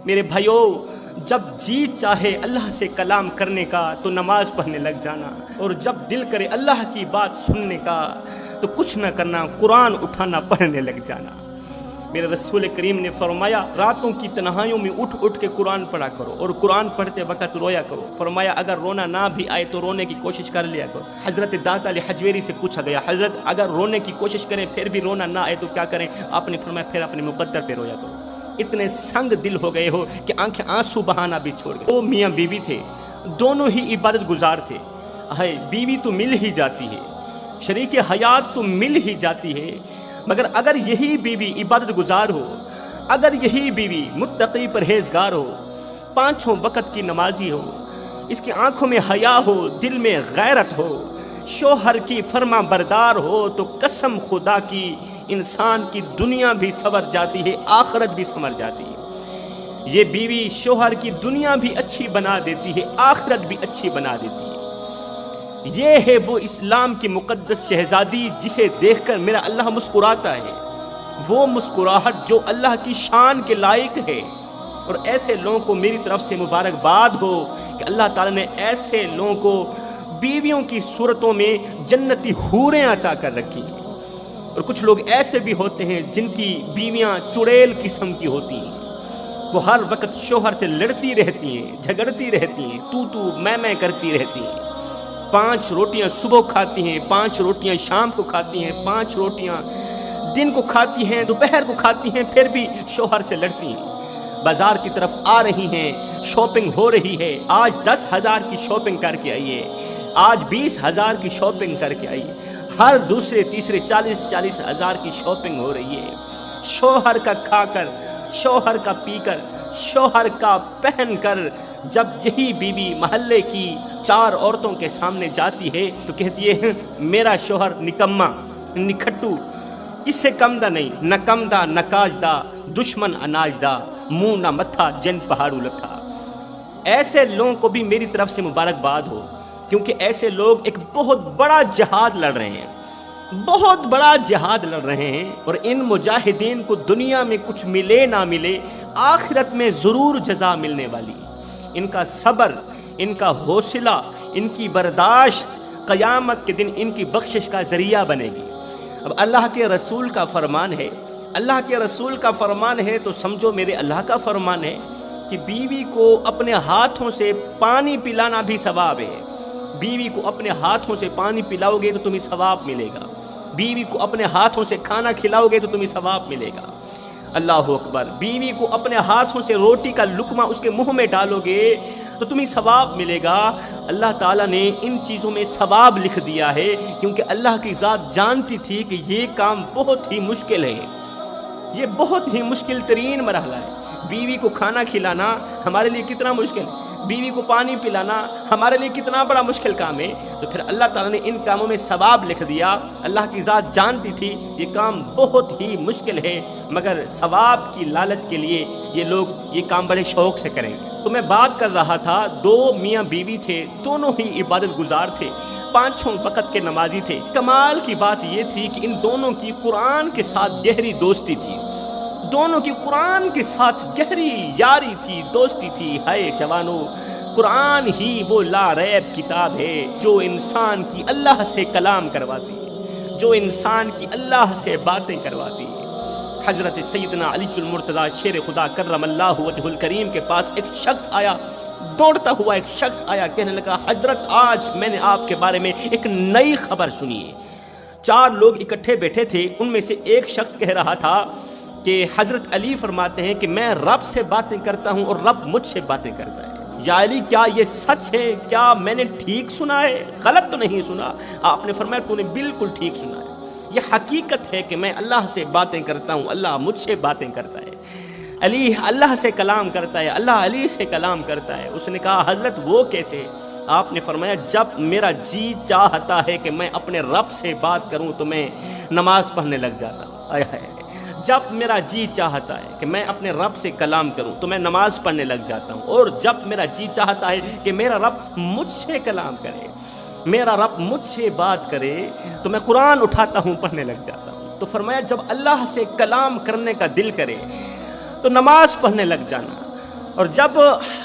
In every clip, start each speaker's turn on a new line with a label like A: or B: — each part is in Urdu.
A: میرے بھائیوں، جب جی چاہے اللہ سے کلام کرنے کا تو نماز پڑھنے لگ جانا، اور جب دل کرے اللہ کی بات سننے کا تو کچھ نہ کرنا، قرآن اٹھانا پڑھنے لگ جانا۔ میرے رسول کریم نے فرمایا راتوں کی تنہائیوں میں اٹھ اٹھ کے قرآن پڑھا کرو، اور قرآن پڑھتے وقت رویا کرو۔ فرمایا اگر رونا نہ بھی آئے تو رونے کی کوشش کر لیا کرو۔ حضرت داتا علی حجویری سے پوچھا گیا حضرت اگر رونے کی کوشش کریں پھر بھی رونا نہ آئے تو کیا کریں؟ آپ نے فرمایا پھر اپنے مقدر پہ رویا کرو۔ اتنے سنگ دل ہو گئے ہو کہ آنکھیں آنسو بہانا بھی چھوڑ گئے۔ وہ میاں بیوی تھے، دونوں ہی عبادت گزار تھے۔ ہے بیوی تو مل ہی جاتی ہے، شریک حیات تو مل ہی جاتی ہے، مگر اگر یہی بیوی عبادت گزار ہو، اگر یہی بیوی متقی پرہیزگار ہو، پانچوں وقت کی نمازی ہو، اس کی آنکھوں میں حیا ہو، دل میں غیرت ہو، شوہر کی فرما بردار ہو، تو قسم خدا کی انسان کی دنیا بھی سنور جاتی ہے، آخرت بھی سنور جاتی ہے۔ یہ بیوی شوہر کی دنیا بھی اچھی بنا دیتی ہے، آخرت بھی اچھی بنا دیتی ہے۔ یہ ہے وہ اسلام کی مقدس شہزادی جسے دیکھ کر میرا اللہ مسکراتا ہے، وہ مسکراہٹ جو اللہ کی شان کے لائق ہے۔ اور ایسے لوگوں کو میری طرف سے مبارکباد ہو کہ اللہ تعالیٰ نے ایسے لوگوں کو بیویوں کی صورتوں میں جنتی حوریں عطا کر رکھی ہیں۔ اور کچھ لوگ ایسے بھی ہوتے ہیں جن کی بیویاں چڑیل قسم کی ہوتی ہیں، وہ ہر وقت شوہر سے لڑتی رہتی ہیں، جھگڑتی رہتی ہیں، تو میں کرتی رہتی ہیں۔ 5 روٹیاں صبح کھاتی ہیں، 5 روٹیاں شام کو کھاتی ہیں، 5 روٹیاں دن کو کھاتی ہیں، دوپہر کو کھاتی ہیں، پھر بھی شوہر سے لڑتی ہیں۔ بازار کی طرف آ رہی ہیں، شاپنگ ہو رہی ہے، آج 10,000 کی شاپنگ کر کے آئیے، آج 20,000 کی شاپنگ کر کے آئیے، ہر دوسرے تیسرے 40 ہزار کی شاپنگ ہو رہی ہے۔ شوہر کا کھا کر، شوہر کا پی کر، شوہر کا پہن کر جب یہی بیوی محلے کی 4 عورتوں کے سامنے جاتی ہے تو کہتی ہے میرا شوہر نکما، نکھٹو، کس سے کم دا نہیں، نہ کم دا نہ کاج دا، دشمن اناج دا، منہ نہ متھا جن پہاڑو لتھا۔ ایسے لوگوں کو بھی میری طرف سے مبارکباد ہو، کیونکہ ایسے لوگ ایک بہت بڑا جہاد لڑ رہے ہیں، بہت بڑا جہاد لڑ رہے ہیں، اور ان مجاہدین کو دنیا میں کچھ ملے نہ ملے آخرت میں ضرور جزا ملنے والی ہے۔ ان کا صبر، ان کا حوصلہ، ان کی برداشت قیامت کے دن ان کی بخشش کا ذریعہ بنے گی۔ اب اللہ کے رسول کا فرمان ہے، اللہ کے رسول کا فرمان ہے تو سمجھو میرے اللہ کا فرمان ہے کہ بیوی کو اپنے ہاتھوں سے پانی پلانا بھی ثواب ہے۔ بیوی کو اپنے ہاتھوں سے پانی پلاؤ گے تو تمہیں ثواب ملے گا، بیوی کو اپنے ہاتھوں سے کھانا کھلاؤ گے تو تمہیں ثواب ملے گا۔ اللہ اکبر، بیوی کو اپنے ہاتھوں سے روٹی کا لقمہ اس کے منہ میں ڈالو گے تو تمہیں ثواب ملے گا۔ اللہ تعالیٰ نے ان چیزوں میں ثواب لکھ دیا ہے، کیونکہ اللہ کی ذات جانتی تھی کہ یہ کام بہت ہی مشکل ہے، یہ بہت ہی مشکل ترین مرحلہ ہے۔ بیوی کو کھانا کھلانا ہمارے لیے کتنا مشکل ہے، بیوی کو پانی پلانا ہمارے لیے کتنا بڑا مشکل کام ہے، تو پھر اللہ تعالیٰ نے ان کاموں میں ثواب لکھ دیا۔ اللہ کی ذات جانتی تھی یہ کام بہت ہی مشکل ہے، مگر ثواب کی لالچ کے لیے یہ لوگ یہ کام بڑے شوق سے کریں گے۔ تو میں بات کر رہا تھا، 2 میاں بیوی تھے، دونوں ہی عبادت گزار تھے، 5 وقت کے نمازی تھے۔ کمال کی بات یہ تھی کہ ان دونوں کی قرآن کے ساتھ گہری دوستی تھی، دونوں کی قرآن کے ساتھ گہری یاری تھی، دوستی تھی۔ ہے جوانو، قرآن ہی وہ لا ریب کتاب ہے جو انسان کی اللہ سے کلام کرواتی ہے، جو انسان کی اللہ سے باتیں کرواتی ہے۔ حضرت سیدنا علی المرتضیٰ شیر خدا کرم اللہ وجہ الکریم کے پاس ایک شخص آیا، دوڑتا ہوا ایک شخص آیا، کہنے لگا حضرت آج میں نے آپ کے بارے میں ایک نئی خبر سنی ہے۔ 4 لوگ اکٹھے بیٹھے تھے، ان میں سے ایک شخص کہہ رہا تھا کہ حضرت علی فرماتے ہیں کہ میں رب سے باتیں کرتا ہوں اور رب مجھ سے باتیں کرتا ہے۔ یا علی کیا یہ سچ ہے؟ کیا میں نے ٹھیک سنا ہے؟ غلط تو نہیں سنا؟ آپ نے فرمایا تو نے بالکل ٹھیک سنا ہے، یہ حقیقت ہے کہ میں اللہ سے باتیں کرتا ہوں، اللہ مجھ سے باتیں کرتا ہے۔ علی اللہ سے کلام کرتا ہے، اللہ علی سے کلام کرتا ہے۔ اس نے کہا حضرت وہ کیسے؟ آپ نے فرمایا جب میرا جی چاہتا ہے کہ میں اپنے رب سے بات کروں تو میں نماز پڑھنے لگ جاتا ہوں۔ جب میرا جی چاہتا ہے کہ میں اپنے رب سے کلام کروں تو میں نماز پڑھنے لگ جاتا ہوں، اور جب میرا جی چاہتا ہے کہ میرا رب مجھ سے کلام کرے، میرا رب مجھ سے بات کرے تو میں قرآن اٹھاتا ہوں، پڑھنے لگ جاتا ہوں۔ تو فرمایا جب اللہ سے کلام کرنے کا دل کرے تو نماز پڑھنے لگ جانا، اور جب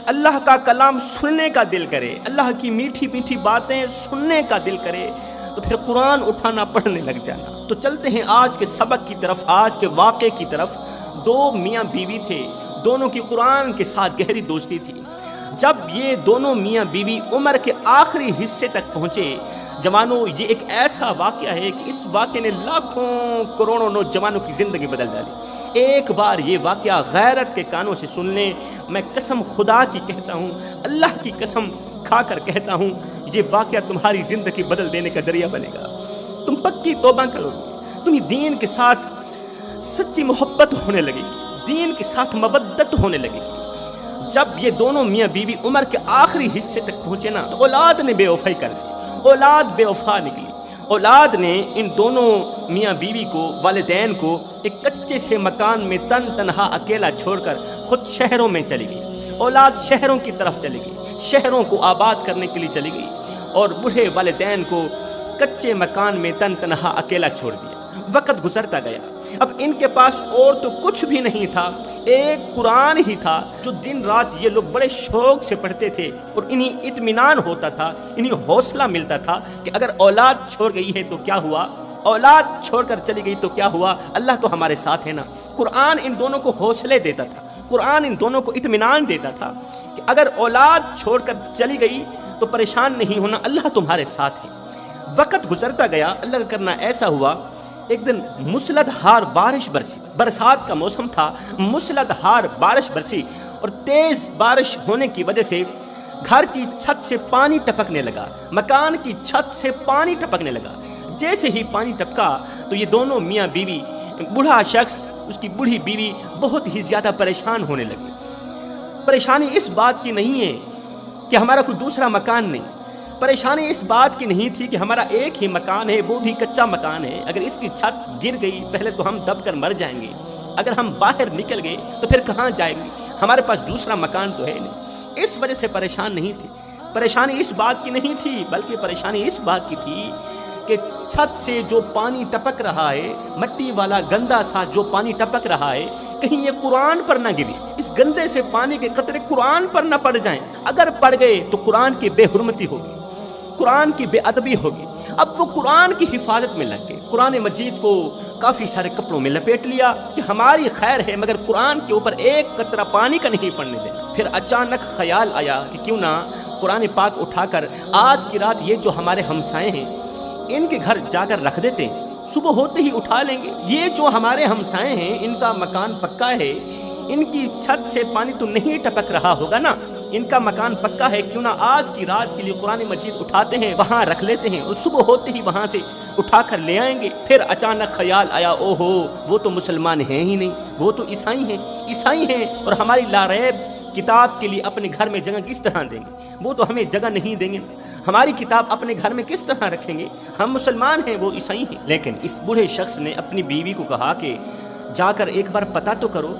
A: اللہ کا کلام سننے کا دل کرے، اللہ کی میٹھی میٹھی باتیں سننے کا دل کرے، تو پھر قرآن اٹھانا پڑھنے لگ جانا۔ تو چلتے ہیں آج کے سبق کی طرف، آج کے واقعے کی طرف۔ دو میاں بیوی تھے، دونوں کی قرآن کے ساتھ گہری دوستی تھی۔ جب یہ دونوں میاں بیوی عمر کے آخری حصے تک پہنچے، جوانوں، یہ ایک ایسا واقعہ ہے کہ اس واقعے نے لاکھوں کروڑوں نوجوانوں کی زندگی بدل ڈالی۔ ایک بار یہ واقعہ غیرت کے کانوں سے سن لیں، میں قسم خدا کی کہتا ہوں، اللہ کی قسم کھا کر کہتا ہوں، یہ واقعہ تمہاری زندگی بدل دینے کا ذریعہ بنے گا۔ تم پکی توبہ کرو گے، تمہیں دین کے ساتھ سچی محبت ہونے لگے گی، دین کے ساتھ مودت ہونے لگے گی۔ جب یہ دونوں میاں بیوی عمر کے آخری حصے تک پہنچے نا، تو اولاد نے بے وفائی کر دی، اولاد بے وفا نکلی۔ اولاد نے ان دونوں میاں بیوی کو، والدین کو، ایک کچے سے مکان میں تنہا اکیلا چھوڑ کر خود شہروں میں چلی گئی۔ اولاد شہروں کی طرف چلی گئی، شہروں کو آباد کرنے کے لیے چلی گئی، اور بوڑھے والدین کو کچے مکان میں تنہا اکیلا چھوڑ دیا۔ وقت گزرتا گیا، اب ان کے پاس اور تو کچھ بھی نہیں تھا، ایک قرآن ہی تھا جو دن رات یہ لوگ بڑے شوق سے پڑھتے تھے، اور انہیں اطمینان ہوتا تھا، انہیں حوصلہ ملتا تھا کہ اگر اولاد چھوڑ گئی ہے تو کیا ہوا، اولاد چھوڑ کر چلی گئی تو کیا ہوا، اللہ تو ہمارے ساتھ ہے نا۔ قرآن ان دونوں کو حوصلے دیتا تھا، قرآن ان دونوں کو اطمینان دیتا تھا کہ اگر اولاد چھوڑ کر چلی گئی تو پریشان نہیں ہونا، اللہ تمہارے ساتھ ہے۔ وقت گزرتا گیا، اللہ کا کرنا ایسا ہوا، ایک دن مسلط ہار بارش برسی، برسات کا موسم تھا، مسلط ہار بارش برسی، اور تیز بارش ہونے کی وجہ سے گھر کی چھت سے پانی ٹپکنے لگا، مکان کی چھت سے پانی ٹپکنے لگا۔ جیسے ہی پانی ٹپکا تو یہ دونوں میاں بیوی، بوڑھا شخص، اس کی بوڑھی بیوی بہت ہی زیادہ پریشان ہونے لگی۔ پریشانی اس بات کی نہیں ہے کہ ہمارا کوئی دوسرا مکان نہیں، پریشانی اس بات کی نہیں تھی کہ ہمارا ایک ہی مکان ہے، وہ بھی کچا مکان ہے، اگر اس کی چھت گر گئی پہلے تو ہم دب کر مر جائیں گے، اگر ہم باہر نکل گئے تو پھر کہاں جائیں گے، ہمارے پاس دوسرا مکان تو ہے نہیں۔ اس وجہ سے پریشان نہیں تھی، پریشانی اس بات کی نہیں تھی، بلکہ پریشانی اس بات کی تھی کہ چھت سے جو پانی ٹپک رہا ہے، مٹی والا گندا سا جو پانی ٹپک رہا ہے، کہیں یہ قرآن پر نہ گری، اس گندے سے پانی کے قطرے قرآن پر نہ پڑ جائیں، اگر پڑ گئے تو قرآن کی بے حرمتی ہوگی، قرآن کی بے ادبی ہوگی۔ اب وہ قرآن کی حفاظت میں لگ گئے، قرآن مجید کو کافی سارے کپڑوں میں لپیٹ لیا کہ ہماری خیر ہے، مگر قرآن کے اوپر ایک قطرہ پانی کا نہیں پڑنے دینا۔ پھر اچانک خیال آیا کہ کیوں نہ قرآن پاک اٹھا کر آج کی رات یہ جو ہمارے ہمسائے ہیں ان کے گھر جا کر رکھ دیتے ہیں، صبح ہوتے ہی اٹھا لیں گے۔ یہ جو ہمارے ہمسائے ہیں ان کا مکان پکا ہے، ان کی چھت سے پانی تو نہیں ٹپک رہا ہوگا نا، ان کا مکان پکا ہے، کیوں نہ آج کی رات کے لیے قرآن مجید اٹھاتے ہیں، وہاں رکھ لیتے ہیں، اور صبح ہوتے ہی وہاں سے اٹھا کر لے آئیں گے۔ پھر اچانک خیال آیا، اوہو وہ تو مسلمان ہیں ہی نہیں، وہ تو عیسائی ہیں، عیسائی ہیں، اور ہماری لاریب کتاب کے لیے اپنے گھر میں جگہ کس طرح دیں گے، وہ تو ہمیں جگہ نہیں دیں گے، ہماری کتاب اپنے گھر میں کس طرح رکھیں گے، ہم مسلمان ہیں، وہ عیسائی ہیں۔ لیکن اس بوڑھے شخص نے اپنی بیوی کو کہا کہ جا کر ایک بار پتہ تو کرو،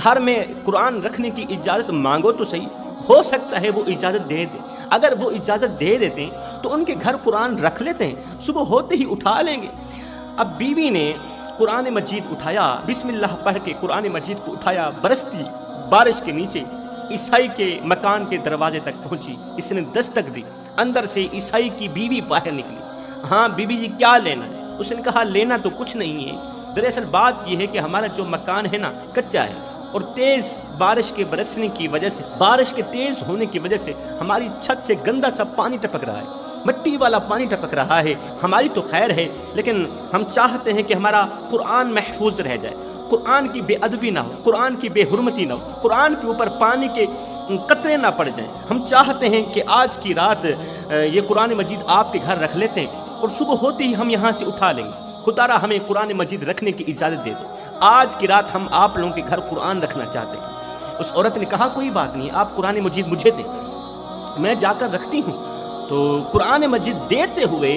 A: گھر میں قرآن رکھنے کی اجازت مانگو تو صحیح، ہو سکتا ہے وہ اجازت دے دیں، اگر وہ اجازت دے دیتے ہیں تو ان کے گھر قرآن رکھ لیتے ہیں، صبح ہوتے ہی اٹھا لیں گے۔ اب بیوی نے قرآن مجید اٹھایا، بسم اللہ پڑھ کے قرآن مجید کو اٹھایا، برستی بارش کے نیچے عیسائی کے مکان کے دروازے تک پہنچی، اس نے دستک دی، اندر سے عیسائی کی بیوی باہر نکلی۔ ہاں بیوی جی کیا لینا ہے؟ اس نے کہا لینا تو کچھ نہیں ہے، دراصل بات یہ ہے کہ ہمارا جو مکان ہے نا کچا ہے، اور تیز بارش کے برسنے کی وجہ سے، بارش کے تیز ہونے کی وجہ سے ہماری چھت سے گندا سا پانی ٹپک رہا ہے، مٹی والا پانی ٹپک رہا ہے، ہماری تو خیر ہے لیکن ہم چاہتے ہیں کہ ہمارا قرآن محفوظ رہ جائے، قرآن کی بے ادبی نہ ہو، قرآن کی بے حرمتی نہ ہو، قرآن کے اوپر پانی کے قطرے نہ پڑ جائیں، ہم چاہتے ہیں کہ آج کی رات یہ قرآن مجید آپ کے گھر رکھ لیتے ہیں اور صبح ہوتے ہی ہم یہاں سے اٹھا لیں گے، خدا را ہمیں قرآن مجید رکھنے کی اجازت دے دو، آج کی رات ہم آپ لوگوں کے گھر قرآن رکھنا چاہتے ہیں۔ اس عورت نے کہا کوئی بات نہیں، آپ قرآن مجید مجھے دیں، میں جا کر رکھتی ہوں۔ تو قرآن مجید دیتے ہوئے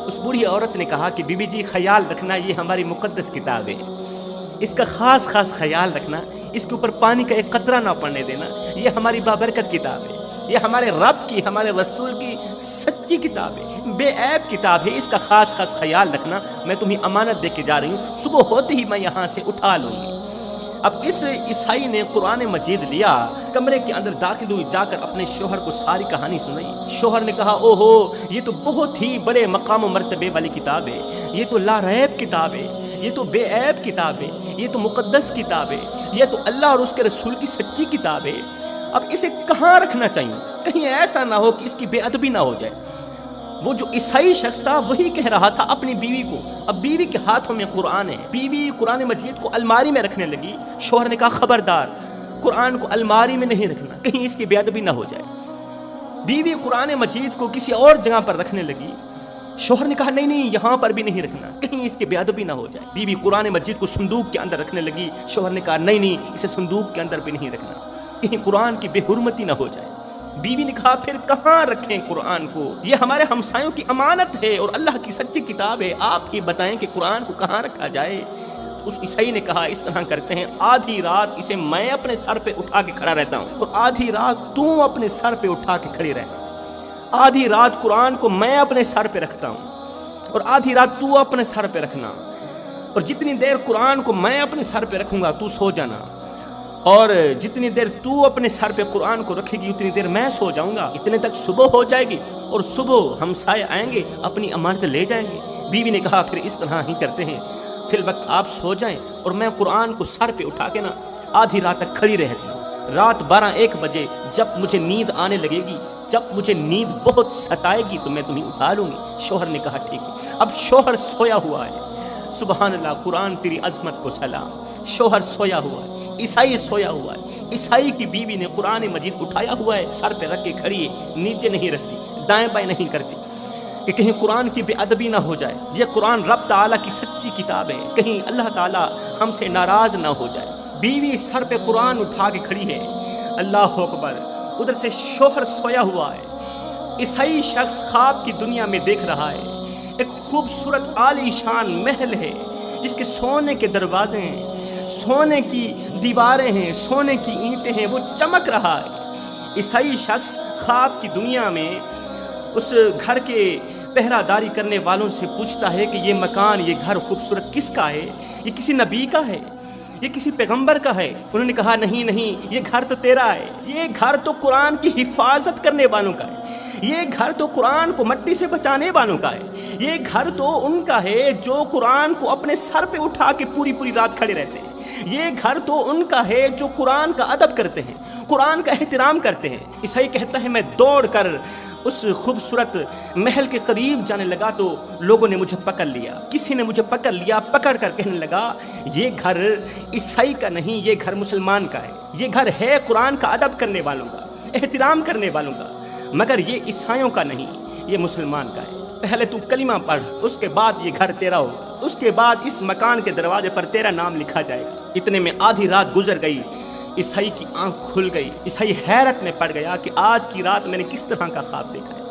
A: اس بوڑھی عورت نے کہا کہ بی بی جی خیال رکھنا، یہ ہماری مقدس کتاب ہے، اس کا خاص خیال رکھنا، اس کے اوپر پانی کا ایک قطرہ نہ پڑنے دینا، یہ ہماری بابرکت کتاب ہے، یہ ہمارے رب کی، ہمارے رسول کی سچی کتاب ہے، بے عیب کتاب ہے، اس کا خاص خیال رکھنا، میں تمہیں امانت دے کے جا رہی ہوں، صبح ہوتے ہی میں یہاں سے اٹھا لوں گی۔ اب اس عیسائی نے قرآن مجید لیا، کمرے کے اندر داخل ہوئی، جا کر اپنے شوہر کو ساری کہانی سنائی۔ شوہر نے کہا او ہو، یہ تو بہت ہی بڑے مقام و مرتبے والی کتاب ہے، یہ تو لا ریب کتاب ہے، یہ تو بے عیب کتاب ہے، یہ تو مقدس کتاب ہے، یہ تو اللہ اور اس کے رسول کی سچی کتاب ہے، اب اسے کہاں رکھنا چاہیے؟ کہیں ایسا نہ ہو کہ اس کی بے ادبی نہ ہو جائے۔ وہ جو عیسائی شخص تھا وہی کہہ رہا تھا اپنی بیوی کو، اب بیوی کے ہاتھوں میں قرآن ہے، بیوی قرآن مجید کو الماری میں رکھنے لگی۔ شوہر نے کہا خبردار، قرآن کو الماری میں نہیں رکھنا، کہیں اس کی بے ادبی نہ ہو جائے۔ بیوی قرآن مجید کو کسی اور جگہ پر رکھنے لگی۔ شوہر نے کہا نہیں نہیں، یہاں پر بھی نہیں رکھنا، کہیں اس کی بے ادبی نہ ہو جائے۔ بیوی قرآن مجید کو صندوق کے اندر رکھنے لگی۔ شوہر نے کہا نہیں نہیں، اسے صندوق کے اندر بھی نہیں رکھنا، کہیں قرآن کی بے حرمتی نہ ہو جائے۔ بیوی نے کہا پھر کہاں رکھیں قرآن کو؟ یہ ہمارے ہمسایوں کی امانت ہے اور اللہ کی سچی کتاب ہے، آپ ہی بتائیں کہ قرآن کو کہاں رکھا جائے۔ اس عیسائی نے کہا اس طرح کرتے ہیں، آدھی رات اسے میں اپنے سر پہ اٹھا کے کھڑا رہتا ہوں اور آدھی رات تو اپنے سر پہ اٹھا کے کھڑی رہنا، آدھی رات قرآن کو میں اپنے سر پہ رکھتا ہوں اور آدھی رات تو اپنے سر پہ رکھنا، اور جتنی دیر قرآن کو میں اپنے سر پہ رکھوں گا تو سو جانا، اور جتنی دیر تو اپنے سر پہ قرآن کو رکھے گی اتنی دیر میں سو جاؤں گا، اتنے تک صبح ہو جائے گی اور صبح ہمسائے آئیں گے اپنی امانت لے جائیں گے۔ بیوی نے کہا پھر اس طرح ہی کرتے ہیں، فی الوقت آپ سو جائیں اور میں قرآن کو سر پہ اٹھا کے نا آدھی رات تک کھڑی رہتی ہوں، رات 12-1 بجے جب مجھے نیند آنے لگے گی، جب مجھے نیند بہت ستائے گی تو میں تمہیں اٹھا لوں گی۔ شوہر نے کہا ٹھیک ہے۔ اب شوہر سویا ہوا ہے، سبحان اللہ، قرآن تیری عظمت کو سلام، شوہر سویا ہوا ہے، عیسائی سویا ہوا ہے، عیسائی کی بیوی نے قرآن مجید اٹھایا ہوا ہے، سر پہ رکھ کے کھڑی ہے، نیچے نہیں رکھتی، دائیں بائیں نہیں کرتی کہ کہیں قرآن کی بے ادبی نہ ہو جائے۔ یہ قرآن رب تعالیٰ کی سچی کتاب ہے، کہیں اللہ تعالیٰ ہم سے ناراض نہ ہو جائے۔ بیوی سر پہ قرآن اٹھا کے کھڑی ہے، اللہ اکبر، ادھر سے شوہر سویا ہوا ہے۔ عیسائی شخص خواب کی دنیا میں دیکھ رہا ہے، ایک خوبصورت عالی شان محل ہے جس کے سونے کے دروازے ہیں، سونے کی دیواریں ہیں، سونے کی اینٹیں ہیں، وہ چمک رہا ہے۔ عیسائی شخص خواب کی دنیا میں اس گھر کے پہرہ داری کرنے والوں سے پوچھتا ہے کہ یہ مکان، یہ گھر خوبصورت کس کا ہے؟ یہ کسی نبی کا ہے؟ یہ کسی پیغمبر کا ہے؟ انہوں نے کہا نہیں نہیں، یہ گھر تو تیرا ہے، یہ گھر تو قرآن کی حفاظت کرنے والوں کا ہے، یہ گھر تو قرآن کو مٹی سے بچانے والوں کا ہے، یہ گھر تو ان کا ہے جو قرآن کو اپنے سر پہ اٹھا کے پوری پوری رات کھڑے رہتے ہیں، یہ گھر تو ان کا ہے جو قرآن کا ادب کرتے ہیں، قرآن کا احترام کرتے ہیں۔ عیسائی کہتا ہے میں دوڑ کر اس خوبصورت محل کے قریب جانے لگا تو لوگوں نے مجھے پکڑ لیا، کسی نے مجھے پکڑ لیا، پکڑ کر کہنے لگا یہ گھر عیسائی کا نہیں، یہ گھر مسلمان کا ہے، یہ گھر ہے قرآن کا ادب کرنے والوں کا، احترام کرنے والوں کا، مگر یہ عیسائیوں کا نہیں، یہ مسلمان کا ہے۔ پہلے تو کلمہ پڑھ، اس کے بعد یہ گھر تیرا ہوگا، اس کے بعد اس مکان کے دروازے پر تیرا نام لکھا جائے گا۔ اتنے میں آدھی رات گزر گئی، عیسائی کی آنکھ کھل گئی، عیسائی حیرت میں پڑ گیا کہ آج کی رات میں نے کس طرح کا خواب دیکھا ہے۔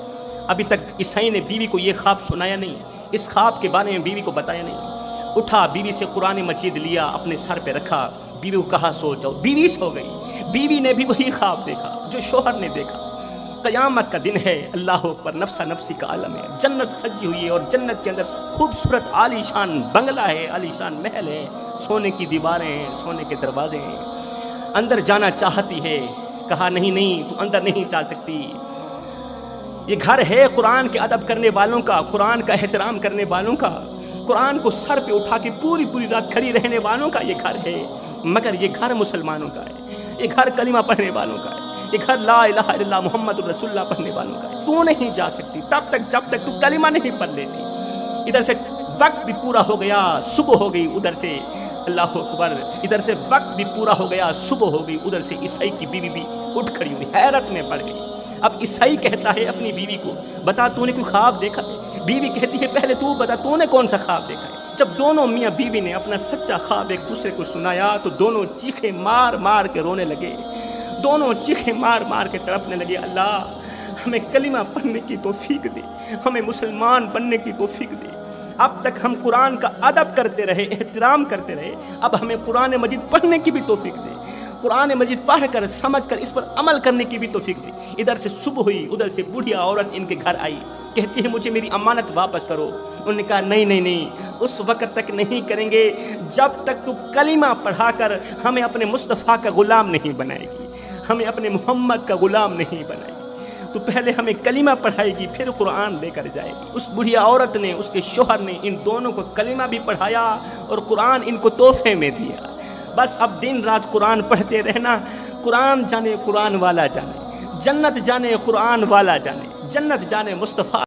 A: ابھی تک عیسائی نے بیوی کو یہ خواب سنایا نہیں، اس خواب کے بارے میں بیوی کو بتایا نہیں۔ اٹھا، بیوی سے قرآن مجید لیا، اپنے سر پہ رکھا، بیوی کو کہا سو جاؤ، بیوی سو گئی۔ بیوی نے بھی وہی خواب دیکھا جو شوہر نے دیکھا۔ قیامت کا دن ہے، اللہ اکبر، نفسا نفسی کا عالم ہے، جنت سجی ہوئی ہے اور جنت کے اندر خوبصورت عالی شان بنگلہ ہے، عالی شان محل ہے، سونے کی دیواریں ہیں، سونے کے دروازے ہیں۔ اندر جانا چاہتی ہے، کہا نہیں نہیں، تو اندر نہیں جا سکتی، یہ گھر ہے قرآن کے ادب کرنے والوں کا، قرآن کا احترام کرنے والوں کا، قرآن کو سر پہ اٹھا کے پوری پوری رات کھڑی رہنے والوں کا یہ گھر ہے، مگر یہ گھر مسلمانوں کا ہے، یہ گھر کلمہ پڑھنے والوں کا ہے، یہ گھر لا الہ الا اللہ محمد رسول اللہ پڑھنے والوں کا ہے۔ تو نہیں جا سکتی تب تک جب تک تو کلمہ نہیں پڑھ لیتی۔ ادھر سے وقت بھی پورا ہو گیا، صبح ہو گئی، ادھر سے اللہ اکبر، ادھر سے وقت بھی پورا ہو گیا، صبح ہو گئی، ادھر سے عیسائی کی بیوی بھی اٹھ کھڑی ہوئی، حیرت میں پڑ گئی۔ اب عیسائی کہتا ہے اپنی بیوی کو بتا تو نے کوئی خواب دیکھا ہے؟ بیوی کہتی ہے پہلے تو بتا تو نے کون سا خواب دیکھا ہے؟ جب دونوں میاں بیوی نے اپنا سچا خواب ایک دوسرے کو سنایا تو دونوں چیخیں مار مار کے رونے لگے، دونوں چیخیں مار مار کے تڑپنے لگے، اللہ ہمیں کلمہ پڑھنے کی توفیق دے، ہمیں مسلمان بننے کی توفیق دے۔ اب تک ہم قرآن کا ادب کرتے رہے، احترام کرتے رہے، اب ہمیں قرآن مجید پڑھنے کی بھی توفیق دے۔ قرآن مجید پڑھ کر سمجھ کر اس پر عمل کرنے کی بھی توفیق دی۔ ادھر سے صبح ہوئی، ادھر سے بوڑھیا عورت ان کے گھر آئی، کہتی ہے مجھے میری امانت واپس کرو۔ انہوں نے کہا نہیں، اس وقت تک نہیں کریں گے جب تک تو کلمہ پڑھا کر ہمیں اپنے مصطفیٰ کا غلام نہیں بنائے گی، ہمیں اپنے محمد کا غلام نہیں بنائے گی۔ تو پہلے ہمیں کلمہ پڑھائے گی، پھر قرآن لے کر جائے گی۔ اس بڑھیا عورت نے، اس کے شوہر نے ان دونوں کو کلمہ بھی پڑھایا اور قرآن ان کو تحفے میں دیا۔ بس اب دن رات قرآن پڑھتے رہنا، قرآن جانے قرآن والا جانے، جنت جانے قرآن والا جانے، جنت جانے مصطفیٰ